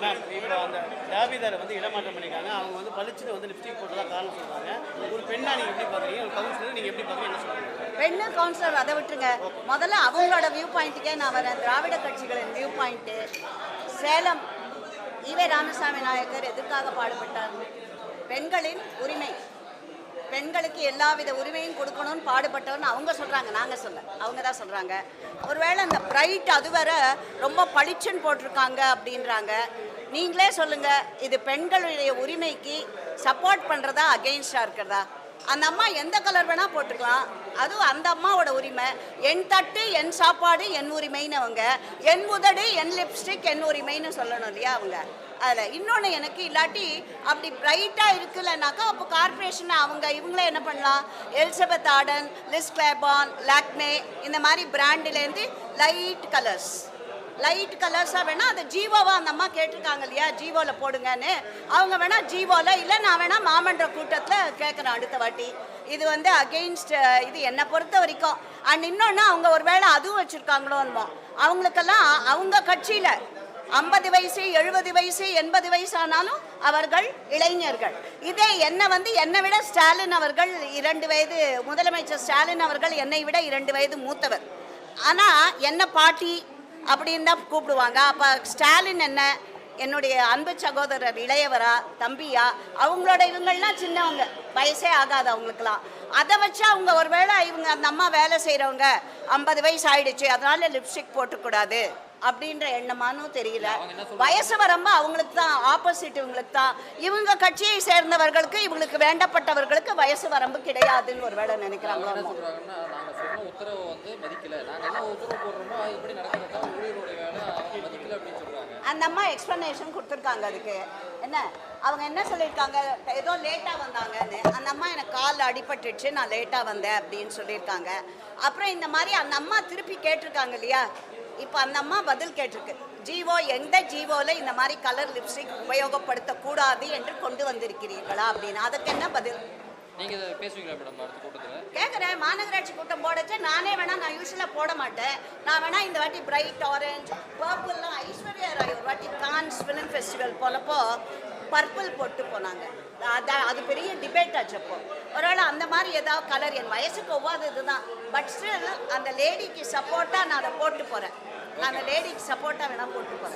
Ma'am இப்போ அந்த ஜாபிதாரை வந்து இடமாற்றம் பண்ணியிருக்காங்க. அவங்க வந்து பளிச்சுன்னு வந்து லிப்ஸ்டிக் போட்டதா காரணம் சொல்றாங்க. ஒரு பெண்ணா நீங்க எப்படி பார்க்குறீங்க? ஒரு கவுன்சிலர் நீங்க எப்படி பார்க்குறீங்க? என்ன சொல்றீங்க? பெண்ணு கவுன்சிலர் அதை விட்டுருங்க. முதல்ல அவங்களோட வியூ பாயிண்ட்டுக்கே நான் வரேன். திராவிட கட்சிகளின் வியூ பாயிண்ட்டு சேலம் ஈவே ராமசாமி நாயக்கர் எதற்காக பாடுபட்டார்? பெண்களின் உரிமை, பெண்களுக்கு எல்லாவித உரிமையும் கொடுக்கணும்னு பாடுபட்டவர்னு அவங்க சொல்கிறாங்க, நாங்கள் சொல்ல, அவங்க தான் சொல்கிறாங்க. ஒருவேளை அந்த பிரைட் அதுவரை ரொம்ப பளிச்சுன்னு போட்டிருக்காங்க அப்படின்றாங்க. நீங்களே சொல்லுங்கள், இது பெண்களுடைய உரிமைக்கு சப்போர்ட் பண்ணுறதா அகெயின்ஸ்டாக இருக்கிறதா? அந்த அம்மா எந்த கலர் வேணால் போட்டுக்கலாம், அதுவும் அந்த அம்மாவோட உரிமை. என் தட்டு என் சாப்பாடு என் உரிமைன்னு அவங்க, என் உதடு என் லிப்ஸ்டிக் என் உரிமைன்னு சொல்லணும் இல்லையா அவங்க. அதில் இன்னொன்று எனக்கு இல்லாட்டி அப்படி பிரைட்டாக இருக்குல்லனாக்கா அப்போ கார்பரேஷன் அவங்க இவங்களே என்ன பண்ணலாம்? எலிசபெத் ஆர்டன், லிஸ் கிளேபான், லாக்மே இந்த மாதிரி பிராண்டுலேருந்து லைட் கலர்ஸாக வேணால் அதை ஜீவோவாக அந்த அம்மா கேட்டிருக்காங்க இல்லையா, ஜீவோவில் போடுங்கன்னு. அவங்க வேணால் ஜீவோவில், இல்லை நான் வேணால் மாமன்ற கூட்டத்தில் கேட்குறேன் அடுத்த வாட்டி. இது வந்து அகெயின்ஸ்ட், இது என்னை பொறுத்த வரைக்கும். அண்ட் இன்னொன்று அவங்க ஒரு வேளை அதுவும் வச்சுருக்காங்களோன்னு, அவங்களுக்கெல்லாம் அவங்க கட்சியில் 50 வயசு 70 வயசு 80 வயசு ஆனாலும் அவர்கள் இளைஞர்கள். இதே என்னை விட ஸ்டாலின் அவர்கள் 2 வயது, முதலமைச்சர் ஸ்டாலின் அவர்கள் என்னை விட 2 வயது மூத்தவர். ஆனால் என்ன பாட்டி அப்படின்னு தான் கூப்பிடுவாங்க. அப்போ ஸ்டாலின் என்னுடைய அன்பு சகோதரர், இளையவரா தம்பியா, அவங்களோட இவங்கள்லாம் சின்னவங்க, வயசே ஆகாது அவங்களுக்குலாம். அதை வச்சு அவங்க ஒருவேளை இவங்க அந்த அம்மா வேலை செய்கிறவங்க 50 வயசு ஆயிடுச்சு அதனால லிப்ஸ்டிக் போட்டுக்கூடாது அப்படின்ற எண்ணமானும் தெரியல. வயசு வரம்பு அவங்களுக்கு தான், ஆப்போசிட் இவங்களுக்கு தான். இவங்க கட்சியை சேர்ந்தவர்களுக்கு, இவங்களுக்கு வேண்டப்பட்டவர்களுக்கு வயசு வரம்பு கிடையாதுன்னு ஒரு வேளை நினைக்கிறாங்களோ. அந்த அம்மா எக்ஸ்பிளனேஷன் கொடுத்துருக்காங்க அதுக்கு. அவங்க என்ன சொல்லியிருக்காங்க, ஏதோ லேட்டாக வந்தாங்கன்னு. அந்த அம்மா எனக்கு காலில் அடிபட்டுச்சு, நான் லேட்டாக வந்தேன் அப்படின்னு சொல்லியிருக்காங்க. அப்புறம் இந்த மாதிரி அந்த அம்மா திருப்பி கேட்டிருக்காங்க இல்லையா, இப்போ அந்த அம்மா பதில் கேட்டிருக்கு, ஜீவோ எந்த ஜீவோவில் இந்த மாதிரி கலர் லிப்ஸ்டிக் உபயோகப்படுத்தக்கூடாது என்று கொண்டு வந்திருக்கிறீர்களா அப்படின்னு. அதுக்கு என்ன பதில் கேட்குறேன். மாநகராட்சி கூட்டம் போடச்சு நானே வேணால், நான் யூஸ்வலாக போட மாட்டேன், நான் வேணால் இந்த வாட்டி பிரைட் ஆரஞ்சு பர்பிள்லாம் ஐஸ்வர்யா ராய் ஒரு வாட்டி கான்ஸ் ஃபிலிம் ஃபெஸ்டிவல் போனப்போ பர்பிள் போட்டு போனாங்க. அது பெரிய டிபேட் ஆச்சு. அப்போ ஒருவேளை அந்த மாதிரி ஏதாவது கலர் என் வயசுக்கு ஒவ்வாதது தான், பட் ஸ்டில் அந்த லேடிக்கு சப்போர்ட்டாக நான் அதை போட்டு போகிறேன். நான் அந்த லேடிக்கு சப்போர்ட்டாக வேணால் போட்டு போகிறேன்.